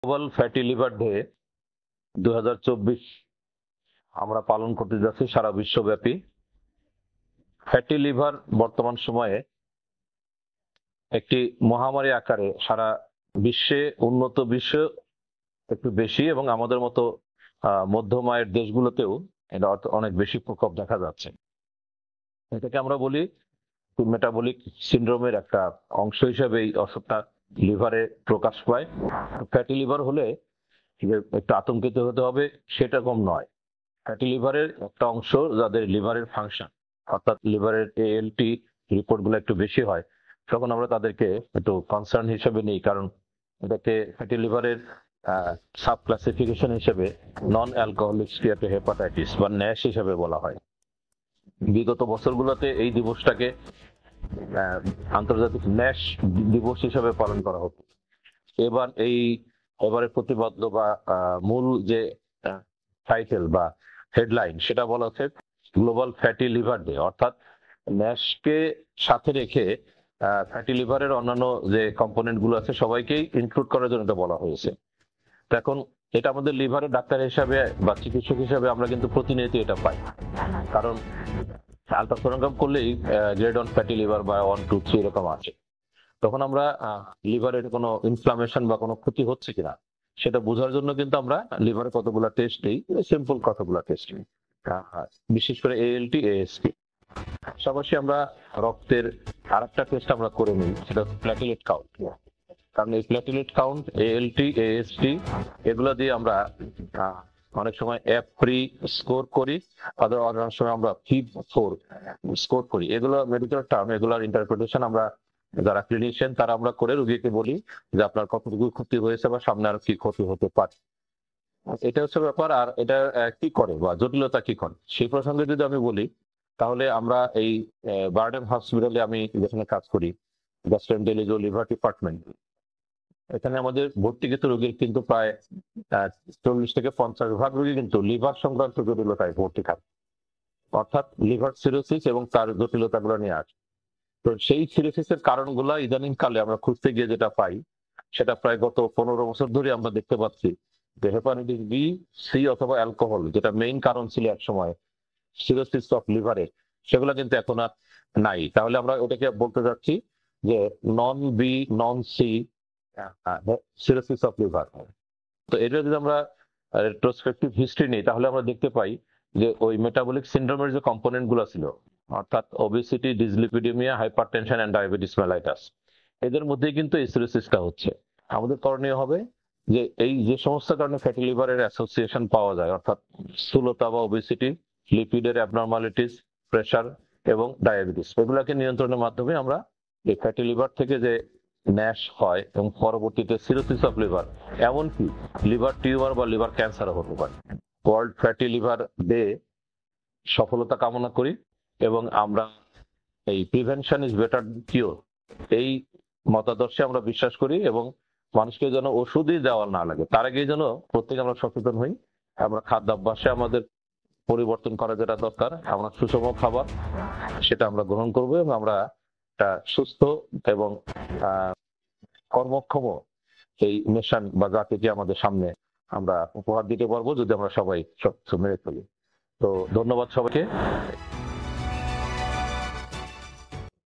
Global fatty liver day 2024 আমরা পালন করতে যাচ্ছি সারা বিশ্বব্যাপী। ফ্যাটি লিভার বর্তমান সময়ে একটি মহামারী আকারে সারা বিশ্বে, উন্নত বিশ্ব একটু বেশি এবং আমাদের মতো মধ্যম আয়ের দেশগুলোতেও এটা অনেক বেশি প্রকোপ দেখা যাচ্ছে। এটাকে আমরা বলি মেটাবলিক সিন্ড্রোমের একটা অংশ হিসেবে এই অসুখটা লিভারে প্রকাশ পায়। ফ্যাটি লিভার হলে যে একটু আতঙ্কিত হতে হবে সেটা কম নয়। ফ্যাটি লিভারের একটা অংশ যাদের লিভারের ফাংশন অর্থাৎ লিভারের এএলটি রিপোর্টগুলো একটু বেশি হয়, তখন আমরা তাদেরকে একটু কনসার্ন হিসেবে নিই, কারণ এটাকে ফ্যাটি লিভারের সাব ক্লাসিফিকেশন হিসেবে নন অ্যালকোহলিক স্টিয়াটোহেপাটাইটিস বা ন্যাশ হিসেবে বলা হয়। বিগত বছরগুলোতে এই দিবসটাকে আন্তর্জাতিক ন্যাশ দিবস হিসেবে পালন করা হতো। এবারের প্রতিপাদ্য বা মূল যে টাইটেল বা হেডলাইন সেটা বলা হচ্ছে গ্লোবাল ফ্যাটি লিভার ডে, অর্থাৎ ন্যাশকে সাথে রেখে ফ্যাটি লিভারের অন্যান্য যে কম্পোনেন্ট গুলো আছে সবাইকেই ইনক্লুড করার জন্য এটা বলা হয়েছে। তো এখন এটা আমাদের লিভারের ডাক্তার হিসাবে বা চিকিৎসক হিসাবে আমরা কিন্তু প্রতিনিয়ত এটা পাই, কারণ আলট্রাসোনোগ্রাম করলেই গ্রেড 1 ফ্যাটি লিভার বা 1, 2, 3 এরকম আছে। তখন আমরা লিভারের কোনো ইনফ্লামেশন বা কোনো ক্ষতি হচ্ছে কিনা সেটা বোঝার জন্য কিন্তু আমরা লিভারে কতগুলো টেস্ট নিই, সিম্পল কতগুলো টেস্ট নিই, বিশেষ করে এএলটি, এএসটি। পাশাপাশি আমরা রক্তের আরেকটা টেস্ট আমরা করে নিই, সেটা প্ল্যাটেলেট কাউন্ট। কারণ এই প্ল্যাটেলেট কাউন্ট, এএলটি, এএসটি এগুলো দিয়ে আমরা অনেক সময় F3 স্কোর করি, অনেক সময় আমরা FIB-4 স্কোর করি। এগুলো মেডিকেল টার্ম, এগুলোর ইন্টারপ্রিটেশন আমরা যারা ক্লিনিশিয়ান তারা আমরা করে রোগীকে বলি যে আপনার কতটুকু ক্ষতি হয়েছে বা সামনে আর কি ক্ষতি হতে পারে। এটা হচ্ছে ব্যাপার। আর এটা কি করে বা জটিলতা কি করে সেই প্রসঙ্গে যদি আমি বলি, তাহলে আমরা এই বারডেম হসপিটালে আমি যেখানে কাজ করি, গ্যাস্ট্রোএন্টেরোলজি ও লিভার ডিপার্টমেন্ট, এখানে আমাদের ভর্তিকৃত রোগীর কিন্তু প্রায় 40 থেকে 50% রোগী কিন্তু লিভার সংক্রান্ত জটিলতায় ভর্তি থাকে, অর্থাৎ লিভার সিরোসিস এবং তার জটিলতাগুলো নিয়ে আসে। তো সেই সিরোসিসের কারণগুলো ইদানিং কালে আমরা খুঁজতে গিয়ে যেটা পাই, সেটা প্রায় গত 15 বছর ধরে আমরা দেখতে পাচ্ছি যে হেপাটাইটিস বি, সি অথবা অ্যালকোহল, যেটা মেইন কারণ ছিল এক সময় সিরোসিস অফ লিভারে, সেগুলো কিন্তু এখন আর নাই। তাহলে আমরা ওটাকে বলতে যাচ্ছি যে non B, non C cirrhosis of liver. তো এটা যদি আমরা রেট্রোস্পেক্টিভ হিস্ট্রি নিই, তাহলে আমরা দেখতে পাই যে ওই মেটাবলিক সিন্ড্রোমের যে কম্পোনেন্ট গুলো ছিল, অর্থাৎ obesity, dyslipidemia, hypertension and diabetes mellitus, এদের মধ্যেই কিন্তু এই সিরোসিসটা হচ্ছে। আমাদের করণীয় হবে যে এই যে সমস্ত কারণে ফ্যাটি লিভারের অ্যাসোসিয়েশন পাওয়া যায়, অর্থাৎ স্থূলতা বা ওবেসিটি, লিপিডের অ্যাবনরমালিটিস, প্রেসার এবং ডায়াবেটিস, এগুলাকে নিয়ন্ত্রণের মাধ্যমে আমরা এই ফ্যাটি লিভার থেকে যে ন্যাশ হয় এবং পরবর্তীতে সিরোসিস অফ লিভার, এমনকি লিভার টিউমার বা লিভার ক্যান্সারও হতে পারে। ওয়ার্ল্ড ফ্যাটি লিভার ডে সফলতা কামনা করি এবং আমরা এই প্রিভেনশন ইজ বেটার কিওর এই মতাদর্শে আমরা বিশ্বাস করি, এবং মানুষকে যেন ওষুধই দেওয়া না লাগে তার আগেই যেন প্রত্যেকে আমরা সচেতন হই। আমরা খাদ্যাভ্যাসে আমাদের পরিবর্তন করা যেটা দরকার, আমরা সুষম খাবার সেটা আমরা গ্রহণ করবো এবং আমরা একটা সুস্থ এবং কর্মক্ষম এই নেশন বা জাতিকে আমাদের সামনে আমরা উপহার দিতে পারবো যদি আমরা সবাই সব মেরে ফেলি। তো ধন্যবাদ সবাইকে।